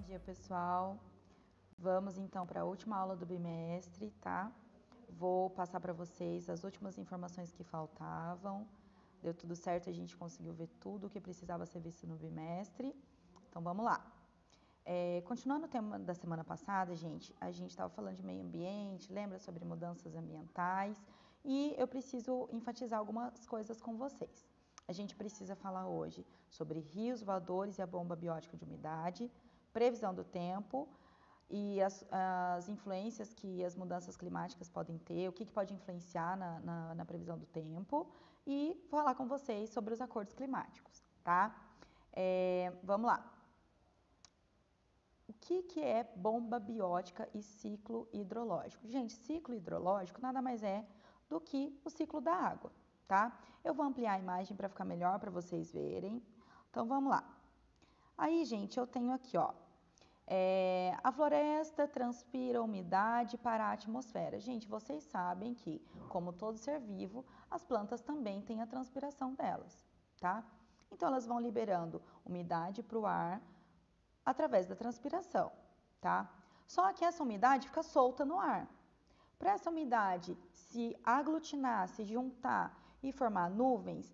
dia, pessoal. Vamos então para a última aula do bimestre, tá? Vou passar para vocês as últimas informações que faltavam. Deu tudo certo, a gente conseguiu ver tudo o que precisava ser visto no bimestre. Então vamos lá. Continuando o tema da semana passada, a gente estava falando de meio ambiente, lembra sobre mudanças ambientais, e eu preciso enfatizar algumas coisas com vocês. A gente precisa falar hoje sobre rios voadores e a bomba biótica de umidade, previsão do tempo e as influências que as mudanças climáticas podem ter, o que pode influenciar na previsão do tempo, e falar com vocês sobre os acordos climáticos, tá? Vamos lá. O que é bomba biótica e ciclo hidrológico? Gente, ciclo hidrológico nada mais é do que o ciclo da água, tá? Eu vou ampliar a imagem para ficar melhor para vocês verem. Então, vamos lá. Aí, gente, eu tenho aqui, ó, a floresta transpira umidade para a atmosfera. Gente, vocês sabem que, como todo ser vivo, as plantas também têm a transpiração delas, tá? Então, elas vão liberando umidade para o ar através da transpiração, tá? Só que essa umidade fica solta no ar. Para essa umidade se aglutinar, se juntar e formar nuvens,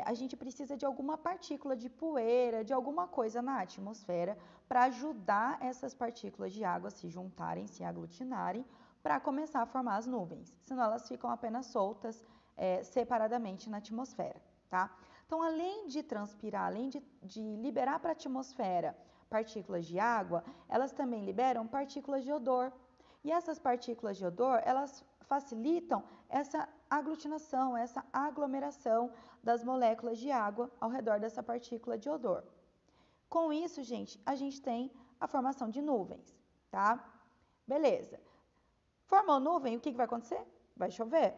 a gente precisa de alguma partícula de poeira, de alguma coisa na atmosfera para ajudar essas partículas de água a se juntarem, se aglutinarem, para começar a formar as nuvens. Senão elas ficam apenas soltas separadamente na atmosfera, tá? Então, além de transpirar, além de liberar para a atmosfera partículas de água, elas também liberam partículas de odor. E essas partículas de odor, elas facilitam essa aglutinação, essa aglomeração das moléculas de água ao redor dessa partícula de odor. Com isso, gente, a gente tem a formação de nuvens, tá? Beleza. Formou nuvem, o que vai acontecer? Vai chover,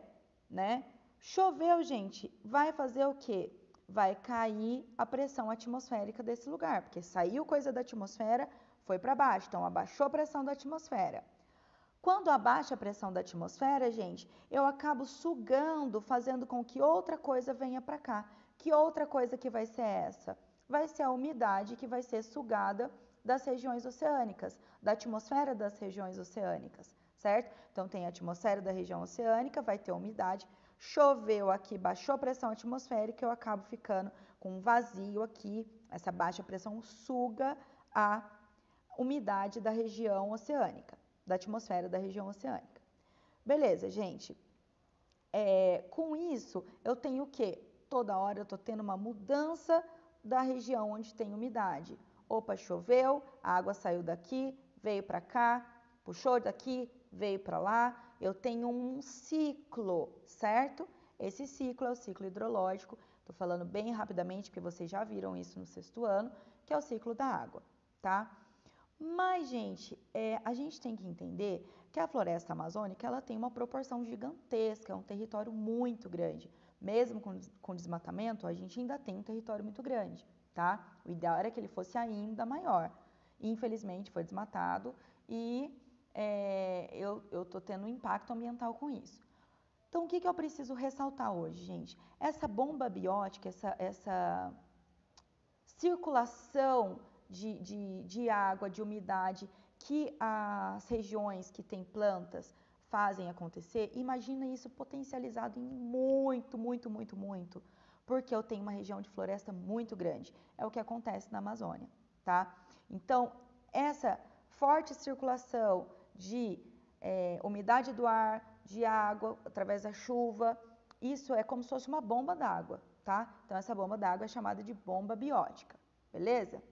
né? Choveu, gente, vai fazer o quê? Vai cair a pressão atmosférica desse lugar, porque saiu coisa da atmosfera, foi para baixo, então abaixou a pressão da atmosfera. Quando abaixa a pressão da atmosfera, gente, eu acabo sugando, fazendo com que outra coisa venha para cá. Que outra coisa que vai ser essa? Vai ser a umidade que vai ser sugada das regiões oceânicas, da atmosfera das regiões oceânicas, certo? Então, tem a atmosfera da região oceânica, vai ter umidade. Choveu aqui, baixou a pressão atmosférica, eu acabo ficando com um vazio aqui. Essa baixa pressão suga a umidade da região oceânica, da atmosfera da região oceânica. Beleza, gente. Com isso, eu tenho o quê? Toda hora eu estou tendo uma mudança da região onde tem umidade. Opa, choveu, a água saiu daqui, veio para cá, puxou daqui, veio para lá. Eu tenho um ciclo, certo? Esse ciclo é o ciclo hidrológico. Estou falando bem rapidamente, porque vocês já viram isso no sexto ano, que é o ciclo da água, tá? Mas, gente, a gente tem que entender que a floresta amazônica ela tem uma proporção gigantesca, é um território muito grande. Mesmo com desmatamento, a gente ainda tem um território muito grande, tá? O ideal era que ele fosse ainda maior. Infelizmente, foi desmatado e eu estou tendo um impacto ambiental com isso. Então, o que eu preciso ressaltar hoje, gente? Essa bomba biótica, essa circulação de água, de umidade que as regiões que têm plantas fazem acontecer, imagina isso potencializado em muito, porque eu tenho uma região de floresta muito grande. É o que acontece na Amazônia, tá? Então, essa forte circulação de umidade do ar, de água, através da chuva, isso é como se fosse uma bomba d'água, tá? Então, essa bomba d'água é chamada de bomba biótica, beleza?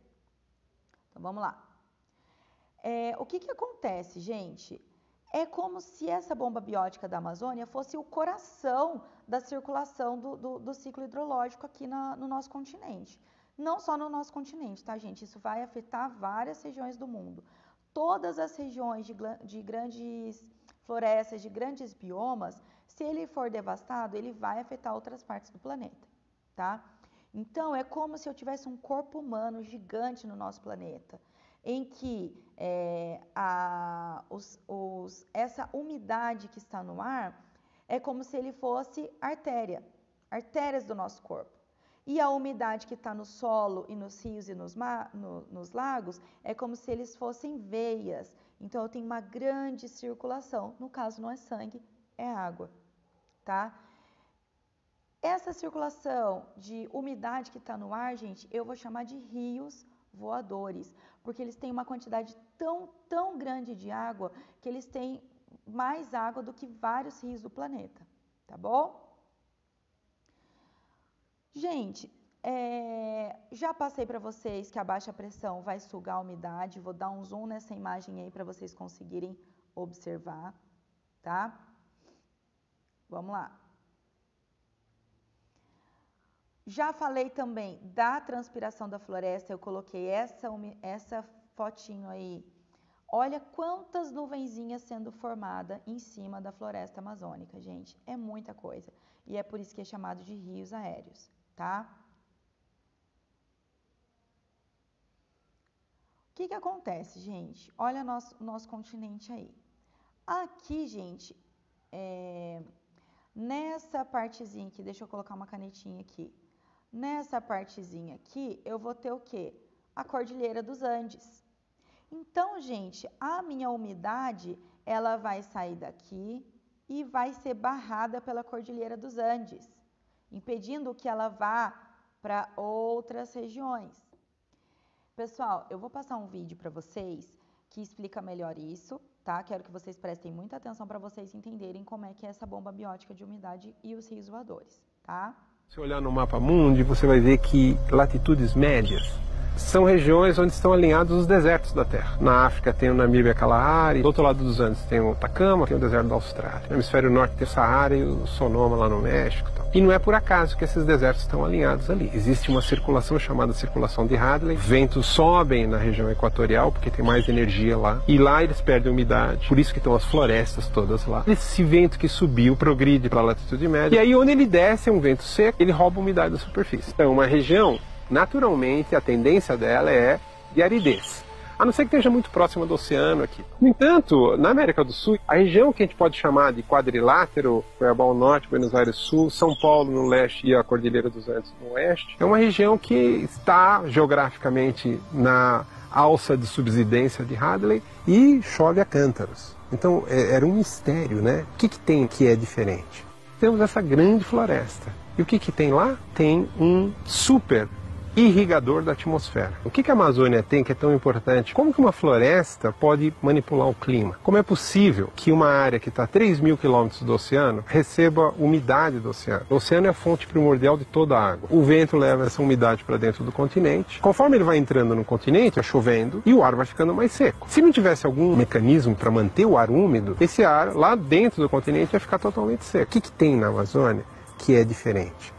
Então, vamos lá. O que acontece, gente? É como se essa bomba biótica da Amazônia fosse o coração da circulação do ciclo hidrológico aqui no nosso continente. Não só no nosso continente, tá, gente? Isso vai afetar várias regiões do mundo. Todas as regiões de grandes florestas, de grandes biomas, se ele for devastado, ele vai afetar outras partes do planeta, tá? Então, é como se eu tivesse um corpo humano gigante no nosso planeta, em que essa umidade que está no ar é como se ele fosse artérias do nosso corpo. E a umidade que está no solo e nos rios e nos lagos é como se eles fossem veias. Então, eu tenho uma grande circulação. No caso, não é sangue, é água, tá? Essa circulação de umidade que está no ar, gente, eu vou chamar de rios voadores, porque eles têm uma quantidade tão grande de água que eles têm mais água do que vários rios do planeta, tá bom? Gente, já passei para vocês que a baixa pressão vai sugar a umidade, vou dar um zoom nessa imagem aí para vocês conseguirem observar, tá? Vamos lá. Já falei também da transpiração da floresta, eu coloquei essa fotinho aí. Olha quantas nuvenzinhas sendo formadas em cima da floresta amazônica, gente. É muita coisa. E é por isso que é chamado de rios aéreos, tá? O que acontece, gente? Olha nosso continente aí. Aqui, gente, nessa partezinha aqui, deixa eu colocar uma canetinha aqui. Nessa partezinha aqui, eu vou ter o quê? A Cordilheira dos Andes. Então, gente, a minha umidade, ela vai sair daqui e vai ser barrada pela Cordilheira dos Andes, impedindo que ela vá para outras regiões. Pessoal, eu vou passar um vídeo para vocês que explica melhor isso, tá? Quero que vocês prestem muita atenção para vocês entenderem como é que é essa bomba biótica de umidade e os rios voadores, tá? Se olhar no mapa mundi, você vai ver que latitudes médias são regiões onde estão alinhados os desertos da Terra. Na África tem o Namíbia Kalahari, do outro lado dos Andes tem o Atacama, tem o deserto da Austrália. No hemisfério norte tem o Saara e o Sonoma lá no México. E não é por acaso que esses desertos estão alinhados ali. Existe uma circulação chamada circulação de Hadley. Ventos sobem na região equatorial porque tem mais energia lá. E lá eles perdem umidade. Por isso que estão as florestas todas lá. Esse vento que subiu progride para a latitude média. E aí onde ele desce é um vento seco, ele rouba a umidade da superfície. Então uma região, naturalmente, a tendência dela é de aridez. A não ser que esteja muito próxima do oceano aqui. No entanto, na América do Sul, a região que a gente pode chamar de quadrilátero, Cuiabá ao norte, Buenos Aires sul, São Paulo no leste e a Cordilheira dos Andes no oeste, é uma região que está geograficamente na alça de subsidência de Hadley e chove a cântaros. Então era um mistério, né? O que tem que é diferente? Temos essa grande floresta. E o que tem lá? Tem um super irrigador da atmosfera. O que a Amazônia tem que é tão importante? Como que uma floresta pode manipular o clima? Como é possível que uma área que está a 3.000 quilômetros do oceano receba umidade do oceano? O oceano é a fonte primordial de toda a água. O vento leva essa umidade para dentro do continente. Conforme ele vai entrando no continente, vai chovendo e o ar vai ficando mais seco. Se não tivesse algum mecanismo para manter o ar úmido, esse ar lá dentro do continente vai ficar totalmente seco. O que tem na Amazônia que é diferente?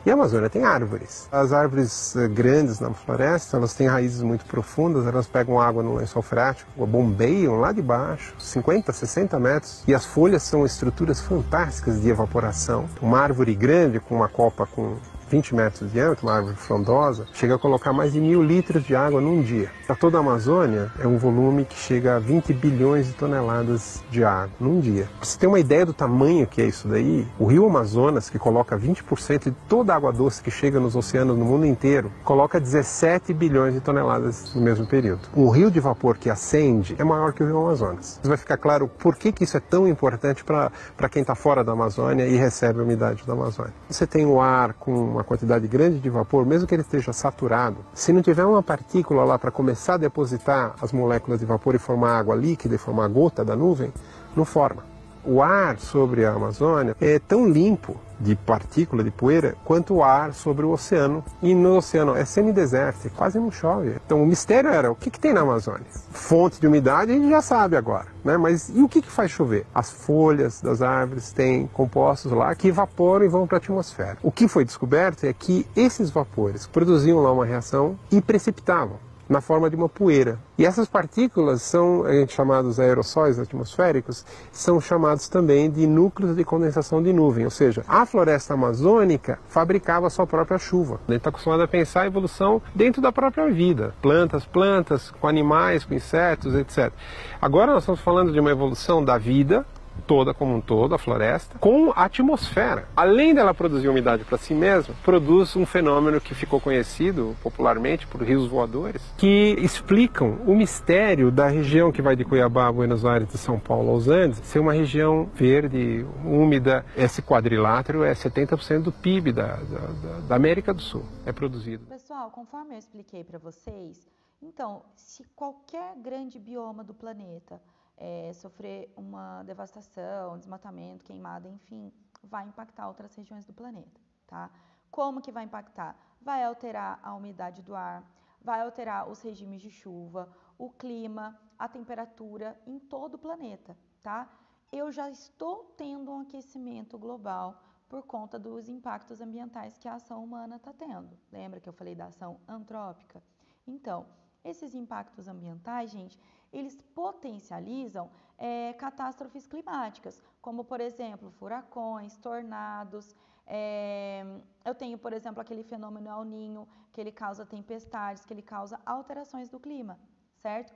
E a Amazônia tem árvores. As árvores grandes na floresta, elas têm raízes muito profundas, elas pegam água no lençol freático, bombeiam lá de baixo, 50, 60 metros, e as folhas são estruturas fantásticas de evaporação. Uma árvore grande, com uma copa com 20 metros de diâmetro, uma árvore frondosa, chega a colocar mais de 1.000 litros de água num dia. Para toda a Amazônia, é um volume que chega a 20 bilhões de toneladas de água num dia. Para você ter uma ideia do tamanho que é isso daí, o rio Amazonas, que coloca 20% de toda a água doce que chega nos oceanos no mundo inteiro, coloca 17 bilhões de toneladas no mesmo período. Um rio de vapor que acende é maior que o rio Amazonas. Vai ficar claro por que isso é tão importante para quem está fora da Amazônia e recebe a umidade da Amazônia. Você tem o ar com uma quantidade grande de vapor, mesmo que ele esteja saturado, se não tiver uma partícula lá para começar a depositar as moléculas de vapor e formar água líquida e formar a gota da nuvem, não forma. O ar sobre a Amazônia é tão limpo de partícula, de poeira, quanto o ar sobre o oceano. E no oceano é semidesértico, quase não chove. Então o mistério era, o que tem na Amazônia? Fonte de umidade a gente já sabe agora, né? Mas e o que faz chover? As folhas das árvores têm compostos lá que evaporam e vão para a atmosfera. O que foi descoberto é que esses vapores produziam lá uma reação e precipitavam na forma de uma poeira. E essas partículas são chamados aerossóis atmosféricos, são chamados também de núcleos de condensação de nuvem, ou seja, a floresta amazônica fabricava a sua própria chuva. A gente está acostumado a pensar a evolução dentro da própria vida, plantas, com animais, com insetos, etc. Agora nós estamos falando de uma evolução da vida toda como um todo, a floresta, com a atmosfera. Além dela produzir umidade para si mesma, produz um fenômeno que ficou conhecido popularmente por rios voadores, que explicam o mistério da região que vai de Cuiabá a Buenos Aires, de São Paulo aos Andes, ser uma região verde, úmida. Esse quadrilátero é 70% do PIB da América do Sul, é produzido. Pessoal, conforme eu expliquei para vocês, então, se qualquer grande bioma do planeta sofrer uma devastação, desmatamento, queimada, enfim, vai impactar outras regiões do planeta, tá? Como que vai impactar? Vai alterar a umidade do ar, vai alterar os regimes de chuva, o clima, a temperatura em todo o planeta, tá? Eu já estou tendo um aquecimento global por conta dos impactos ambientais que a ação humana está tendo. Lembra que eu falei da ação antrópica? Então, esses impactos ambientais, gente, eles potencializam catástrofes climáticas, como, por exemplo, furacões, tornados. Eu tenho, por exemplo, aquele fenômeno El Niño, que ele causa tempestades, que ele causa alterações do clima, certo?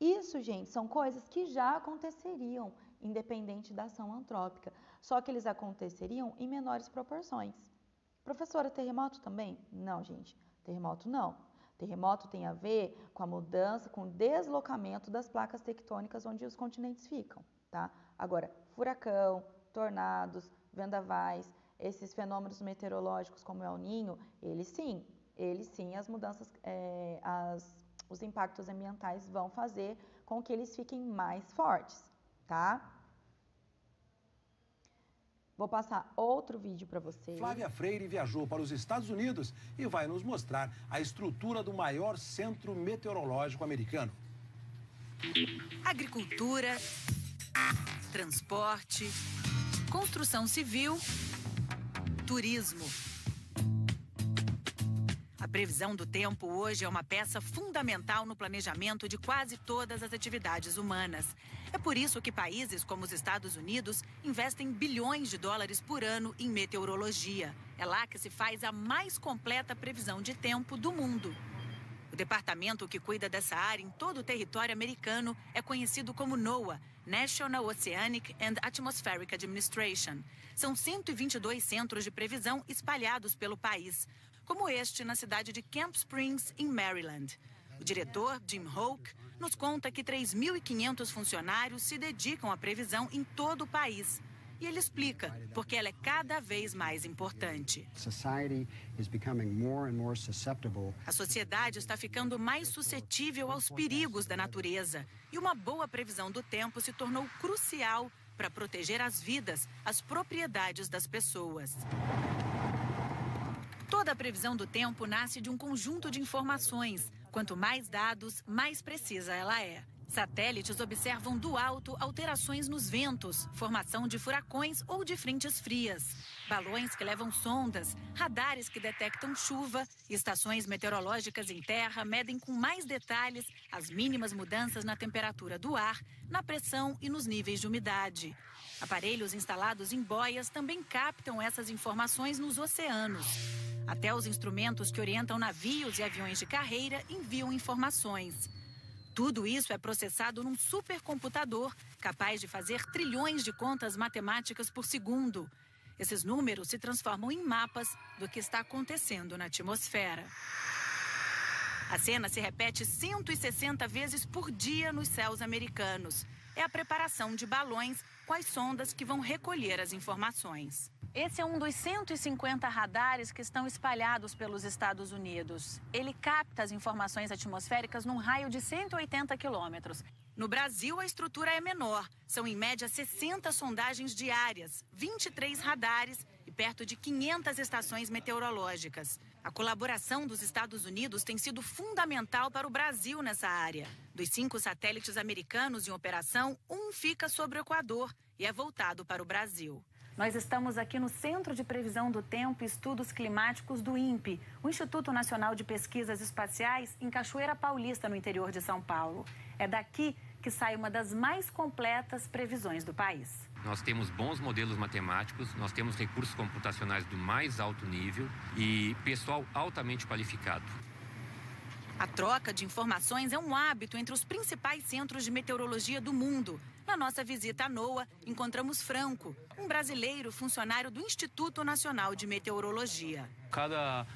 Isso, gente, são coisas que já aconteceriam, independente da ação antrópica, só que eles aconteceriam em menores proporções. Professora, terremoto também? Não, gente, terremoto não. Terremoto tem a ver com a mudança, com o deslocamento das placas tectônicas onde os continentes ficam, tá? Agora, furacão, tornados, vendavais, esses fenômenos meteorológicos como El Niño, eles sim, as mudanças, os impactos ambientais vão fazer com que eles fiquem mais fortes, tá? Vou passar outro vídeo para vocês. Flávia Freire viajou para os Estados Unidos e vai nos mostrar a estrutura do maior centro meteorológico americano. Agricultura, transporte, construção civil, turismo. A previsão do tempo hoje é uma peça fundamental no planejamento de quase todas as atividades humanas. É por isso que países como os Estados Unidos investem bilhões de dólares por ano em meteorologia. É lá que se faz a mais completa previsão de tempo do mundo. O departamento que cuida dessa área em todo o território americano é conhecido como NOAA, National Oceanic and Atmospheric Administration. São 122 centros de previsão espalhados pelo país, como este na cidade de Camp Springs, em Maryland. O diretor, Jim Hoke, nos conta que 3.500 funcionários se dedicam à previsão em todo o país. E ele explica porque ela é cada vez mais importante. A sociedade está ficando mais suscetível aos perigos da natureza. E uma boa previsão do tempo se tornou crucial para proteger as vidas, as propriedades das pessoas. Toda a previsão do tempo nasce de um conjunto de informações. Quanto mais dados, mais precisa ela é. Satélites observam do alto alterações nos ventos, formação de furacões ou de frentes frias. Balões que levam sondas, radares que detectam chuva, estações meteorológicas em terra medem com mais detalhes as mínimas mudanças na temperatura do ar, na pressão e nos níveis de umidade. Aparelhos instalados em boias também captam essas informações nos oceanos. Até os instrumentos que orientam navios e aviões de carreira enviam informações. Tudo isso é processado num supercomputador capaz de fazer trilhões de contas matemáticas por segundo. Esses números se transformam em mapas do que está acontecendo na atmosfera. A cena se repete 160 vezes por dia nos céus americanos. É a preparação de balões com as sondas que vão recolher as informações. Esse é um dos 150 radares que estão espalhados pelos Estados Unidos. Ele capta as informações atmosféricas num raio de 180 quilômetros. No Brasil, a estrutura é menor. São, em média, 60 sondagens diárias, 23 radares e perto de 500 estações meteorológicas. A colaboração dos Estados Unidos tem sido fundamental para o Brasil nessa área. Dos 5 satélites americanos em operação, um fica sobre o Equador e é voltado para o Brasil. Nós estamos aqui no Centro de Previsão do Tempo e Estudos Climáticos do INPE, o Instituto Nacional de Pesquisas Espaciais, em Cachoeira Paulista, no interior de São Paulo. É daqui que sai uma das mais completas previsões do país. Nós temos bons modelos matemáticos, nós temos recursos computacionais do mais alto nível e pessoal altamente qualificado. A troca de informações é um hábito entre os principais centros de meteorologia do mundo. Na nossa visita à NOAA, encontramos Franco, um brasileiro funcionário do Instituto Nacional de Meteorologia. Cada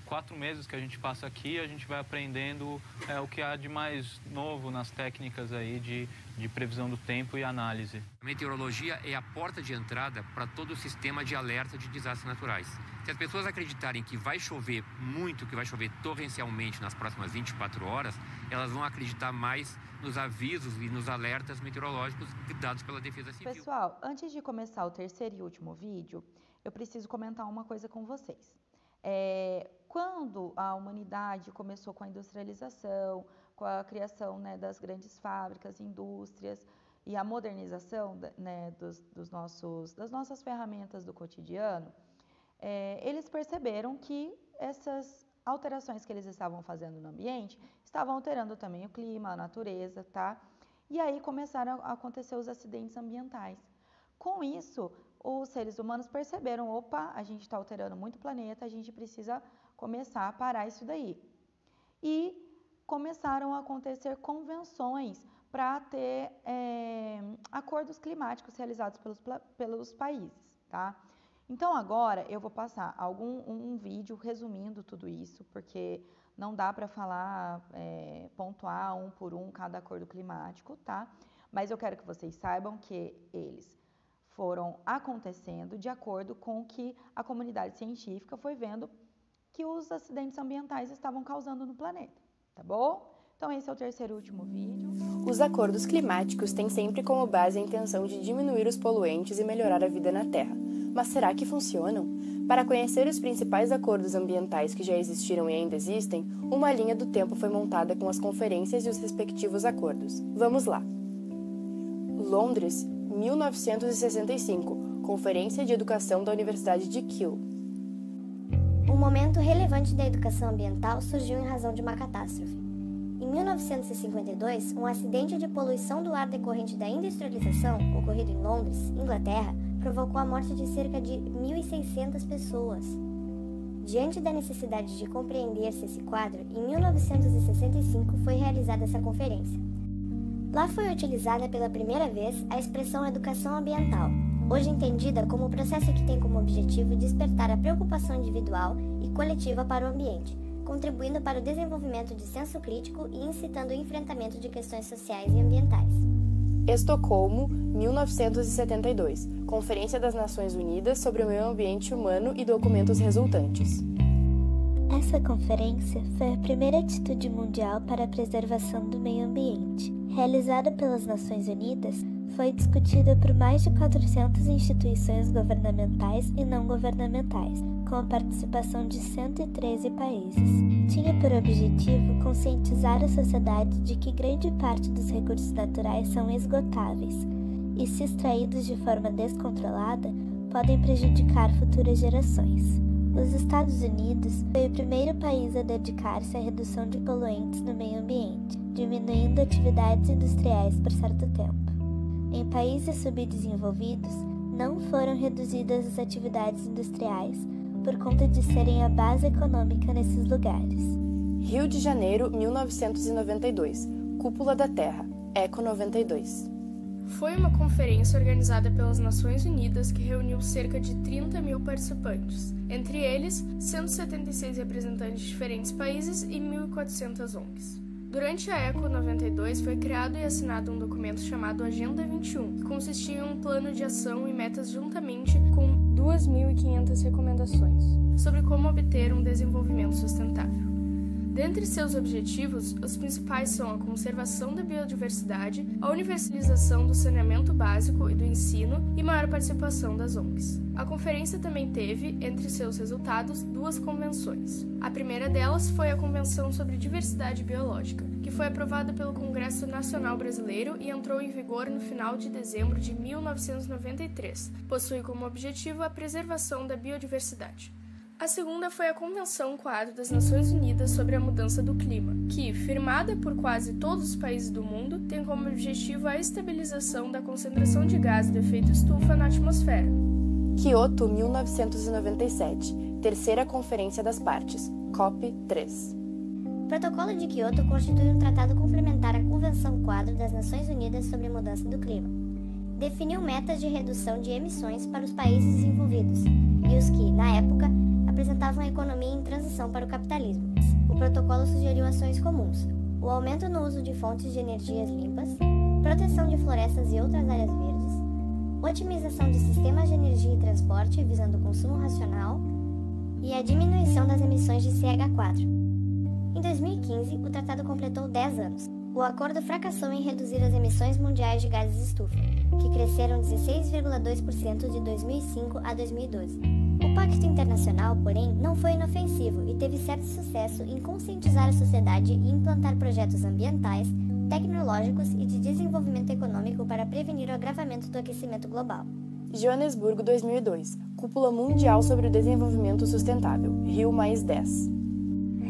4 meses que a gente passa aqui, a gente vai aprendendo o que há de mais novo nas técnicas aí de previsão do tempo e análise. A meteorologia é a porta de entrada para todo o sistema de alerta de desastres naturais. Se as pessoas acreditarem que vai chover muito, que vai chover torrencialmente nas próximas 24 horas, elas vão acreditar mais nos avisos e nos alertas meteorológicos dados pela Defesa Civil. Pessoal, antes de começar o terceiro e último vídeo, eu preciso comentar uma coisa com vocês. Quando a humanidade começou com a industrialização, com a criação, né, das grandes fábricas, indústrias e a modernização, né, das nossas ferramentas do cotidiano, eles perceberam que essas alterações que eles estavam fazendo no ambiente estavam alterando também o clima, a natureza, tá? E aí começaram a acontecer os acidentes ambientais. Com isso, os seres humanos perceberam, opa, a gente está alterando muito o planeta, a gente precisa começar a parar isso daí. E começaram a acontecer convenções para ter acordos climáticos realizados pelos países, tá? Então agora eu vou passar um vídeo resumindo tudo isso, porque não dá para falar, pontuar um por um cada acordo climático, tá? Mas eu quero que vocês saibam que eles foram acontecendo de acordo com o que a comunidade científica foi vendo que os acidentes ambientais estavam causando no planeta, tá bom? Então esse é o terceiro e último vídeo. Os acordos climáticos têm sempre como base a intenção de diminuir os poluentes e melhorar a vida na Terra. Mas será que funcionam? Para conhecer os principais acordos ambientais que já existiram e ainda existem, uma linha do tempo foi montada com as conferências e os respectivos acordos. Vamos lá! Londres, 1965, Conferência de Educação da Universidade de Keele. Um momento relevante da educação ambiental surgiu em razão de uma catástrofe. Em 1952, um acidente de poluição do ar decorrente da industrialização, ocorrido em Londres, Inglaterra, provocou a morte de cerca de 1.600 pessoas. Diante da necessidade de compreender-se esse quadro, em 1965 foi realizada essa conferência. Lá foi utilizada pela primeira vez a expressão educação ambiental, hoje entendida como o processo que tem como objetivo despertar a preocupação individual e coletiva para o ambiente, contribuindo para o desenvolvimento de senso crítico e incitando o enfrentamento de questões sociais e ambientais. Estocolmo, 1972, Conferência das Nações Unidas sobre o Meio Ambiente Humano e documentos resultantes. Essa conferência foi a primeira atitude mundial para a preservação do meio ambiente. Realizada pelas Nações Unidas, foi discutida por mais de 400 instituições governamentais e não governamentais, com a participação de 113 países. Tinha por objetivo conscientizar a sociedade de que grande parte dos recursos naturais são esgotáveis e, se extraídos de forma descontrolada, podem prejudicar futuras gerações. Os Estados Unidos foi o primeiro país a dedicar-se à redução de poluentes no meio ambiente, diminuindo atividades industriais por certo tempo. Em países subdesenvolvidos, não foram reduzidas as atividades industriais por conta de serem a base econômica nesses lugares. Rio de Janeiro, 1992, Cúpula da Terra, Eco 92. Foi uma conferência organizada pelas Nações Unidas que reuniu cerca de 30 mil participantes, entre eles 176 representantes de diferentes países e 1.400 ONGs. Durante a Eco 92 foi criado e assinado um documento chamado Agenda 21, que consistia em um plano de ação e metas juntamente com 2.500 recomendações sobre como obter um desenvolvimento sustentável. Dentre seus objetivos, os principais são a conservação da biodiversidade, a universalização do saneamento básico e do ensino e maior participação das ONGs. A conferência também teve, entre seus resultados, 2 convenções. A primeira delas foi a Convenção sobre Diversidade Biológica, que foi aprovada pelo Congresso Nacional Brasileiro e entrou em vigor no final de dezembro de 1993. Possui como objetivo a preservação da biodiversidade. A segunda foi a Convenção Quadro das Nações Unidas sobre a Mudança do Clima, que, firmada por quase todos os países do mundo, tem como objetivo a estabilização da concentração de gases de efeito estufa na atmosfera. Kyoto, 1997, Terceira Conferência das Partes, COP3. Protocolo de Quioto constitui um tratado complementar à Convenção Quadro das Nações Unidas sobre a Mudança do Clima. Definiu metas de redução de emissões para os países desenvolvidos e os que, na época, apresentavam a economia em transição para o capitalismo. O protocolo sugeriu ações comuns: o aumento no uso de fontes de energias limpas, proteção de florestas e outras áreas verdes, otimização de sistemas de energia e transporte visando o consumo racional e a diminuição das emissões de CH4. Em 2015, o tratado completou 10 anos. O acordo fracassou em reduzir as emissões mundiais de gases estufa, que cresceram 16,2% de 2005 a 2012. O Pacto Internacional, porém, não foi inofensivo e teve certo sucesso em conscientizar a sociedade e implantar projetos ambientais, tecnológicos e de desenvolvimento econômico para prevenir o agravamento do aquecimento global. Joanesburgo 2002, Cúpula Mundial sobre o Desenvolvimento Sustentável, Rio+10.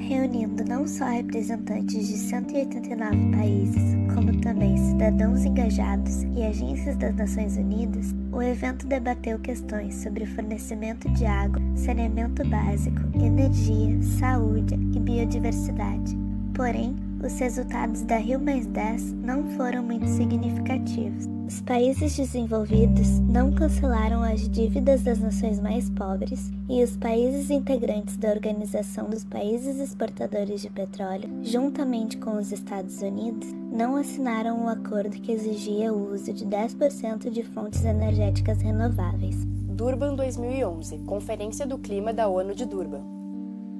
Reunindo não só representantes de 189 países, como também cidadãos engajados e agências das Nações Unidas, o evento debateu questões sobre fornecimento de água, saneamento básico, energia, saúde e biodiversidade. Porém, os resultados da Rio+10 não foram muito significativos. Os países desenvolvidos não cancelaram as dívidas das nações mais pobres e os países integrantes da Organização dos Países Exportadores de Petróleo, juntamente com os Estados Unidos, não assinaram um acordo que exigia o uso de 10% de fontes energéticas renováveis. Durban 2011, Conferência do Clima da ONU de Durban.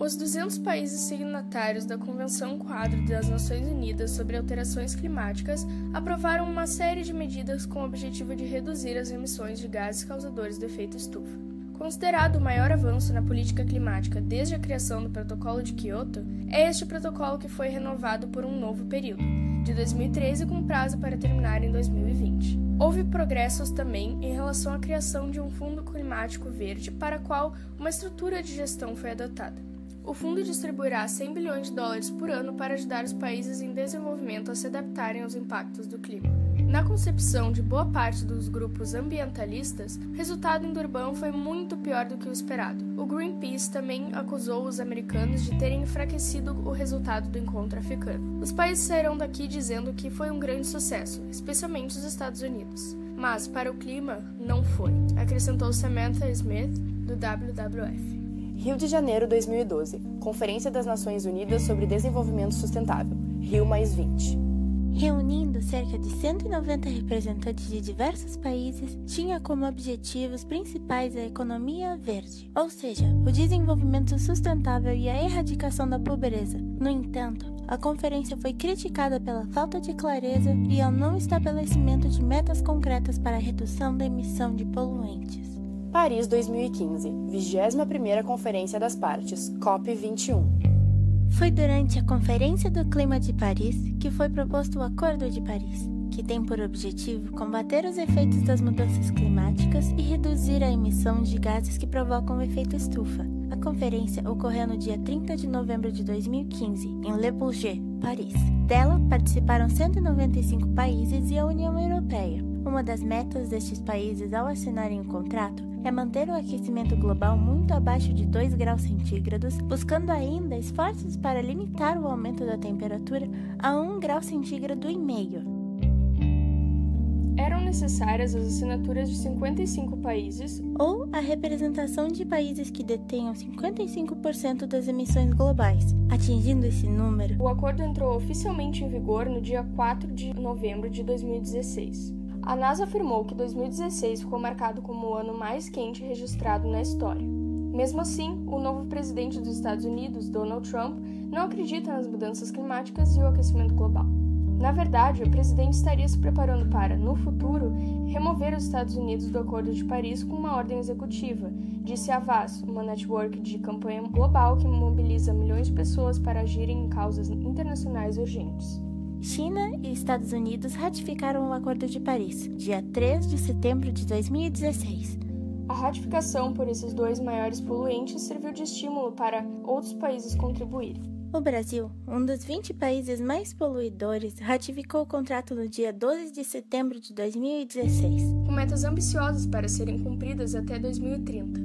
Os 200 países signatários da Convenção Quadro das Nações Unidas sobre Alterações Climáticas aprovaram uma série de medidas com o objetivo de reduzir as emissões de gases causadores do efeito estufa. Considerado o maior avanço na política climática desde a criação do Protocolo de Quioto, é este protocolo que foi renovado por um novo período, de 2013 com prazo para terminar em 2020. Houve progressos também em relação à criação de um Fundo Climático Verde para o qual uma estrutura de gestão foi adotada. O fundo distribuirá 100 bilhões de dólares por ano para ajudar os países em desenvolvimento a se adaptarem aos impactos do clima. Na concepção de boa parte dos grupos ambientalistas, o resultado em Durban foi muito pior do que o esperado. O Greenpeace também acusou os americanos de terem enfraquecido o resultado do encontro africano. Os países saíram daqui dizendo que foi um grande sucesso, especialmente os Estados Unidos. Mas, para o clima, não foi, acrescentou Samantha Smith, do WWF. Rio de Janeiro 2012, Conferência das Nações Unidas sobre Desenvolvimento Sustentável, Rio+20. Reunindo cerca de 190 representantes de diversos países, tinha como objetivos principais a economia verde, ou seja, o desenvolvimento sustentável e a erradicação da pobreza. No entanto, a conferência foi criticada pela falta de clareza e ao não estabelecimento de metas concretas para a redução da emissão de poluentes. Paris 2015, 21ª Conferência das Partes, COP21. Foi durante a Conferência do Clima de Paris que foi proposto o Acordo de Paris, que tem por objetivo combater os efeitos das mudanças climáticas e reduzir a emissão de gases que provocam o efeito estufa. A conferência ocorreu no dia 30 de novembro de 2015, em Le Bourget, Paris. Dela participaram 195 países e a União Europeia. Uma das metas destes países ao assinarem o contrato é manter o aquecimento global muito abaixo de 2 graus centígrados, buscando ainda esforços para limitar o aumento da temperatura a 1 grau centígrado e meio. Eram necessárias as assinaturas de 55 países ou a representação de países que detenham 55% das emissões globais. Atingindo esse número, o acordo entrou oficialmente em vigor no dia 4 de novembro de 2016. A NASA afirmou que 2016 ficou marcado como o ano mais quente registrado na história. Mesmo assim, o novo presidente dos Estados Unidos, Donald Trump, não acredita nas mudanças climáticas e o aquecimento global. Na verdade, o presidente estaria se preparando para, no futuro, remover os Estados Unidos do Acordo de Paris com uma ordem executiva, disse a VAS, uma network de campanha global que mobiliza milhões de pessoas para agirem em causas internacionais urgentes. China e Estados Unidos ratificaram o Acordo de Paris, dia 3 de setembro de 2016. A ratificação por esses dois maiores poluentes serviu de estímulo para outros países contribuírem. O Brasil, um dos 20 países mais poluidores, ratificou o contrato no dia 12 de setembro de 2016. Com metas ambiciosas para serem cumpridas até 2030.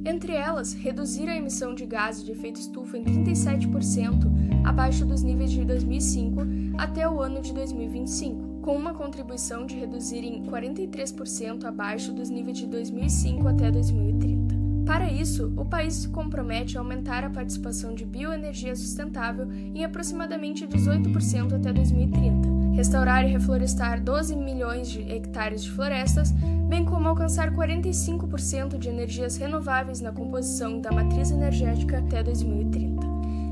Entre elas, reduzir a emissão de gases de efeito estufa em 37% abaixo dos níveis de 2005 até o ano de 2025, com uma contribuição de reduzir em 43% abaixo dos níveis de 2005 até 2030. Para isso, o país se compromete a aumentar a participação de bioenergia sustentável em aproximadamente 18% até 2030, restaurar e reflorestar 12 milhões de hectares de florestas, bem como alcançar 45% de energias renováveis na composição da matriz energética até 2030.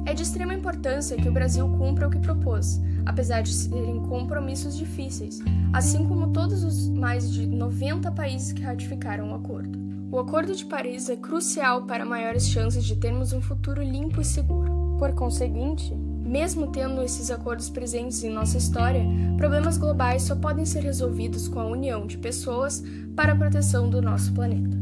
É de extrema importância que o Brasil cumpra o que propôs, apesar de serem compromissos difíceis, assim como todos os mais de 90 países que ratificaram o acordo. O Acordo de Paris é crucial para maiores chances de termos um futuro limpo e seguro. Por conseguinte, mesmo tendo esses acordos presentes em nossa história, problemas globais só podem ser resolvidos com a união de pessoas para a proteção do nosso planeta.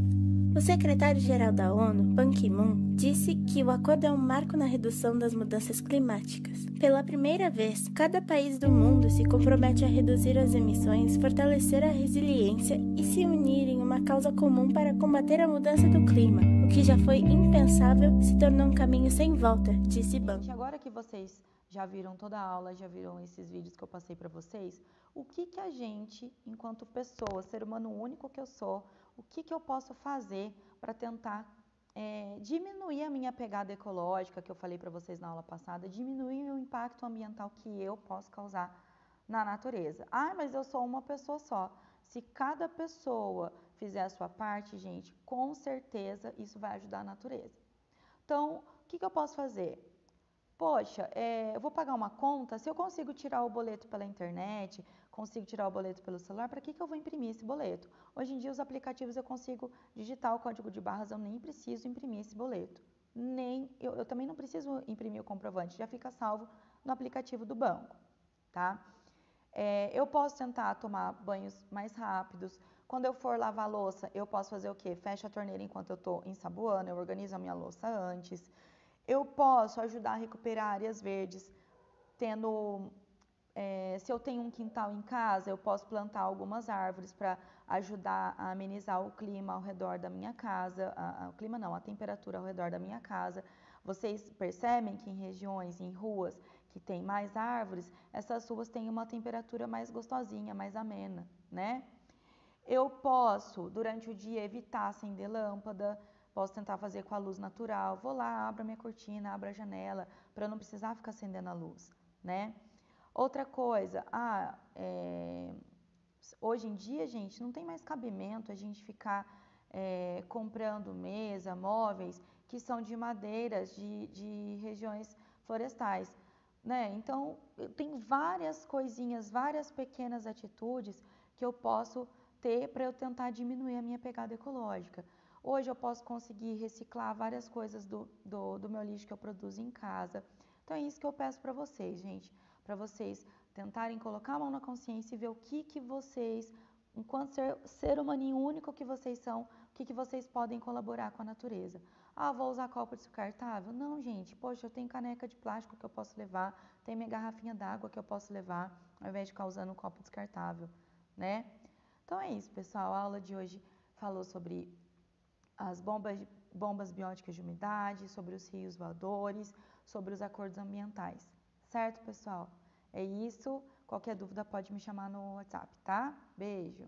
O secretário-geral da ONU, Ban Ki-moon, disse que o acordo é um marco na redução das mudanças climáticas. Pela primeira vez, cada país do mundo se compromete a reduzir as emissões, fortalecer a resiliência e se unir em uma causa comum para combater a mudança do clima. O que já foi impensável se tornou um caminho sem volta, disse Ban. Agora que vocês já viram toda a aula, já viram esses vídeos que eu passei para vocês, o que a gente, enquanto pessoa, ser humano único que eu sou, o que eu posso fazer para tentar diminuir a minha pegada ecológica, que eu falei para vocês na aula passada, diminuir o impacto ambiental que eu posso causar na natureza. Ah, mas eu sou uma pessoa só. Se cada pessoa fizer a sua parte, gente, com certeza isso vai ajudar a natureza. Então, o que eu posso fazer? Poxa, eu vou pagar uma conta, se eu consigo tirar o boleto pela internet, consigo tirar o boleto pelo celular, para que eu vou imprimir esse boleto? Hoje em dia os aplicativos eu consigo digitar o código de barras, eu nem preciso imprimir esse boleto. Eu também não preciso imprimir o comprovante, já fica salvo no aplicativo do banco, tá? Eu posso tentar tomar banhos mais rápidos. Quando eu for lavar a louça, eu posso fazer o quê? Fecho a torneira enquanto eu estou ensaboando, eu organizo a minha louça antes. Eu posso ajudar a recuperar áreas verdes, se eu tenho um quintal em casa, eu posso plantar algumas árvores para ajudar a amenizar o clima ao redor da minha casa, a temperatura ao redor da minha casa. Vocês percebem que em regiões, em ruas que tem mais árvores, essas ruas têm uma temperatura mais gostosinha, mais amena, né? Eu posso, durante o dia, evitar acender lâmpada, posso tentar fazer com a luz natural. Vou lá, abro a minha cortina, abro a janela, para eu não precisar ficar acendendo a luz, né? Outra coisa, hoje em dia, gente, não tem mais cabimento a gente ficar comprando mesa, móveis, que são de madeiras de regiões florestais, né? Então, tem várias coisinhas, várias pequenas atitudes que eu posso ter para eu tentar diminuir a minha pegada ecológica. Hoje eu posso conseguir reciclar várias coisas do meu lixo que eu produzo em casa. Então é isso que eu peço para vocês, gente. Para vocês tentarem colocar a mão na consciência e ver o que vocês, enquanto ser humaninho único que vocês são, o que vocês podem colaborar com a natureza. Ah, vou usar copo descartável? Não, gente. Poxa, eu tenho caneca de plástico que eu posso levar, tem minha garrafinha d'água que eu posso levar, ao invés de ficar usando um copo descartável, né? Então é isso, pessoal. A aula de hoje falou sobre as bombas bióticas de umidade, sobre os rios voadores, sobre os acordos ambientais. Certo, pessoal? É isso. Qualquer dúvida pode me chamar no WhatsApp, tá? Beijo!